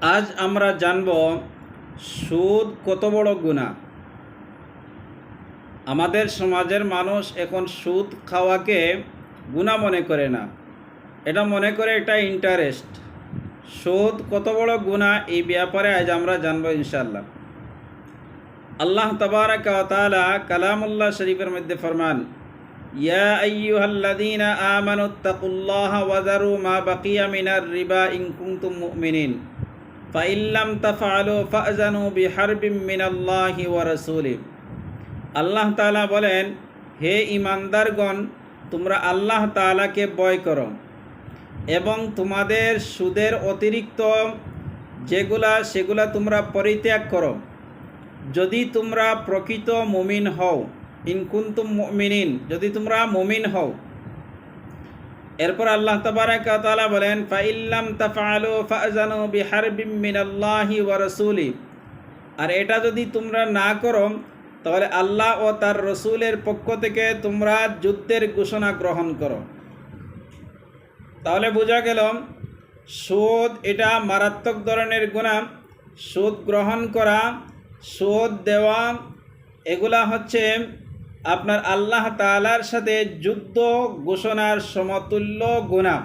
আজ আমরা জানব সুদ কত বড় গুনাহ। আমাদের সমাজের মানুষ এখন সুদ খাওয়াকে গুনাহ মনে করে না, এটা মনে করে এটা ইন্টারেস্ট। সুদ কত বড় গুনাহ এই ব্যাপারে আজ আমরা জানবো ইনশাআল্লাহ। আল্লাহ তাবারাকা ওয়া তাআলা কালামুল্লাহ শরীফের মধ্যে ফরমান, ইয়া আইয়ুহাল্লাযীনা আমানুত্তাকুল্লাহা ওয়া যারু মা বাকিয়া মিনার রিবা ইন কুনতুম মুমিনিন ফাইল্লাম তাফআলু ফাআযানু বিহারবিম মিনাল্লাহি ওয়া রাসূলিহি। আল্লাহ তাআলা বলেন, হে ঈমানদারগণ, তোমরা আল্লাহ তাআলাকে ভয় করো এবং তোমাদের সুদের অতিরিক্ত সেগুলা তোমরা পরিত্যাগ করো, যদি তোমরা প্রকৃত মুমিন হও। ইন কুনতুম মুমিনিন, যদি তোমরা মুমিন হও। এরপর আল্লাহ তাবারাকা ওয়া তাআলা বলেন, ফাইল্লাম তাফআলু ফাআযানু বিহারবিম মিনাল্লাহি ওয়া রাসূলিহি। আর এটা যদি তোমরা না করো তাহলে আল্লাহ ও তার রসুলের পক্ষ থেকে তোমরা যুদ্ধের ঘোষণা গ্রহণ করো। তাহলে বোঝা গেল সুদ এটা মারাত্মক ধরনের গুনাহ। সুদ গ্রহণ করা, সুদ দেওয়া, এগুলা হচ্ছে আপনার আল্লাহ তাআলার সাথে যুদ্ধ ঘোষণার সমতুল্য গুনাহ।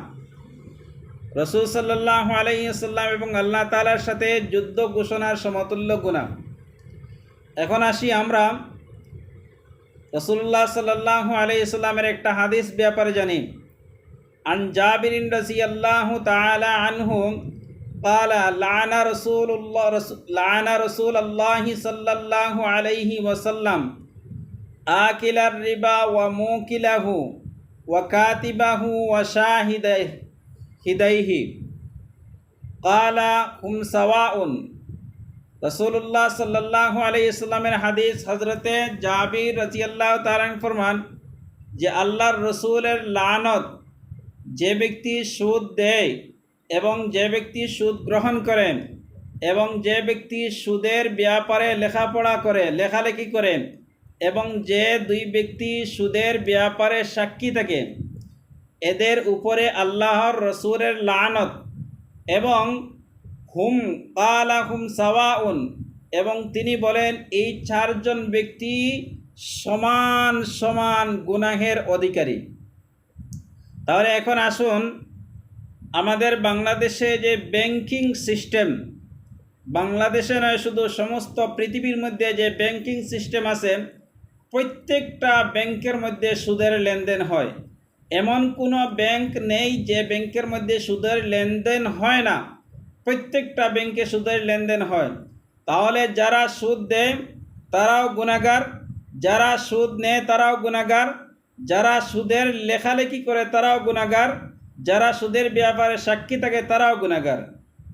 রাসূল সাল্লাল্লাহু আলাইহি ওয়াসাল্লাম এবং আল্লাহ তাআলার সাথে যুদ্ধ ঘোষণার সমতুল্য গুনাহ। এখন আসি আমরা রাসূলুল্লাহ সাল্লাল্লাহু আলাইহি ওয়াসাল্লামের একটা হাদিস ব্যাপারে জানি। আন জাবিরিন রাদিয়াল্লাহু তাআলা আনহু قال لعن رسول الله صلى الله عليه وسلم آكل الربا وموكله وكاتبه وشاهديه قال هم سواء। রাসূলুল্লাহ সাল্লাল্লাহু আলাইহি ওয়াসাল্লামের হাদিস। হযরতে জাবির রাদিয়াল্লাহু তাআলা ফরমান যে আল্লাহর রসুলের লানত যে ব্যক্তি সুদ দেয় এবং যে ব্যক্তি সুদ গ্রহণ করে এবং যে ব্যক্তি সুদের ব্যাপারে লেখাপড়া করে, লেখালেখি করে এবং যে দুই ব্যক্তি সুদের ব্যাপারে সাক্ষী থাকে, এদের উপরে আল্লাহর রসুলের লানত। এবং হুম কালা হুম সাওয়াউন, এবং তিনি বলেন এই চারজন ব্যক্তি সমান সমান গুনাহের অধিকারী। তাহলে এখন আসুন, আমাদের বাংলাদেশে যে ব্যাংকিং সিস্টেম, বাংলাদেশে নয় শুধু সমস্ত পৃথিবীর মধ্যে যে ব্যাংকিং সিস্টেম আছে, প্রত্যেকটা ব্যাংকের মধ্যে সুদের লেনদেন হয়। এমন কোনো ব্যাংক নেই যে ব্যাংকের মধ্যে সুদের লেনদেন হয় না। প্রত্যেকটা ব্যাংকে সুদের লেনদেন হয়। তাহলে যারা সুদ দেয় তারাও গুনাহগার, যারা সুদ নেয় তারাও গুনাহগার, যারা সুদের লেখালেখি করে তারাও গুনাহগার, যারা সুদের ব্যাপারে সাক্ষী থাকে তারাও গুনাহগার।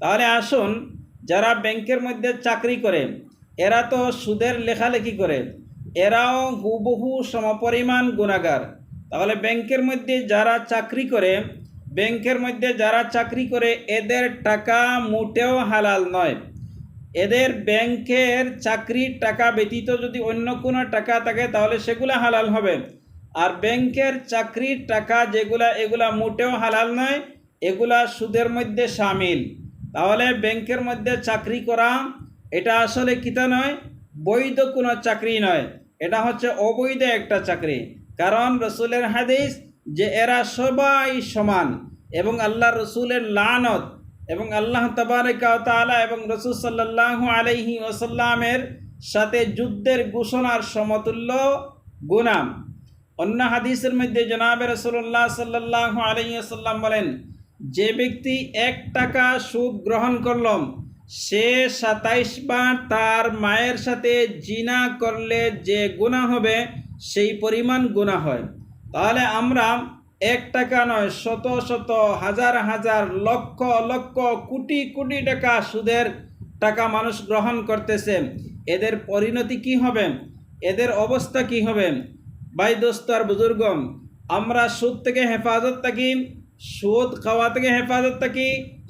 তাহলে আসুন, যারা ব্যাংকের মধ্যে চাকরি করে এরা তো সুদের লেখালেখি করে, এরাও হুবহু সমপরিমাণ গুনাহগার। তাহলে ব্যাংকের মধ্যে যারা চাকরি করে এদের টাকা মোটেও হালাল নয়। এদের ব্যাংকের চাকরির টাকা ব্যতীত যদি অন্য কোনো টাকা থাকে তাহলে সেগুলা হালাল হবে। আর ব্যাংকের চাকরির টাকা এগুলা মোটেও হালাল নয়, এগুলা সুদের মধ্যে শামিল। তাহলে ব্যাংকের মধ্যে চাকরি করা এটা আসলে কিতা নয়, বৈধ কোনো চাকরি নয়, এটা হচ্ছে অবৈধ একটা চাকরি। কারণ রসুলের হাদিস যে এরা সবাই সমান, এবং আল্লাহ রসুলের লানত এবং আল্লাহ তাবারাকা ওয়া তাআলা এবং রসুল সাল্লাল্লাহু আলাইহি ওয়াসাল্লামের সাথে যুদ্ধের ঘোষণার সমতুল্য গুনাহ। অন্য হাদিসের মধ্যে জনাবে রাসূলুল্লাহ সাল্লাল্লাহু আলাইহি ওয়াসাল্লাম বলেন, যে ব্যক্তি 1 টাকা সুদ গ্রহণ করল সে 27 বার তার মায়ের সাথে জিনা করলে যে গুনাহ হবে সেই পরিমাণ গুনাহ হয়। তাহলে আমরা 1 টাকা নয়, শত শত হাজার হাজার লক্ষ লক্ষ কোটি কোটি টাকা সুদের টাকা মানুষ গ্রহণ করতেছে। এদের পরিণতি কি হবে, এদের অবস্থা কি হবে? ভাই দোস্ত আর বুজুর্গ, আমরা সুদ থেকে হেফাজত থাকি, সুদ খাওয়া থেকে হেফাজত থাকি,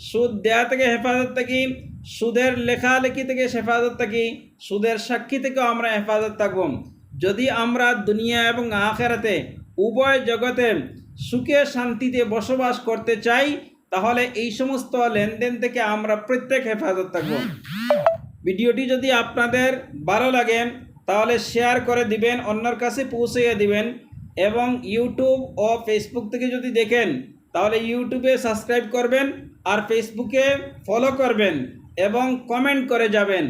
সুদ দেয়া থেকে হেফাজত থাকি, সুদের লেখালেখি থেকে হেফাজত থাকি, সুদের সাক্ষী থেকেও আমরা হেফাজত থাকব। যদি আমরা দুনিয়া এবং আখিরাতে উভয় জগতে সুখে শান্তিতে বসবাস করতে চাই তাহলে এই সমস্ত লেনদেন থেকে আমরা প্রত্যেক হেফাজত থাকব। ভিডিওটি যদি আপনাদের ভালো লাগে তাহলে শেয়ার করে দিবেন, অন্যের কাছে পৌঁছিয়ে দিবেন, এবং ইউটিউব ও ফেসবুক থেকে যদি দেখেন তাহলে ইউটিউবে সাবস্ক্রাইব করবেন আর ফেসবুকে ফলো করবেন এবং কমেন্ট করে যাবেন।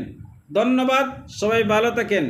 ধন্যবাদ, সবাই ভালো থাকেন।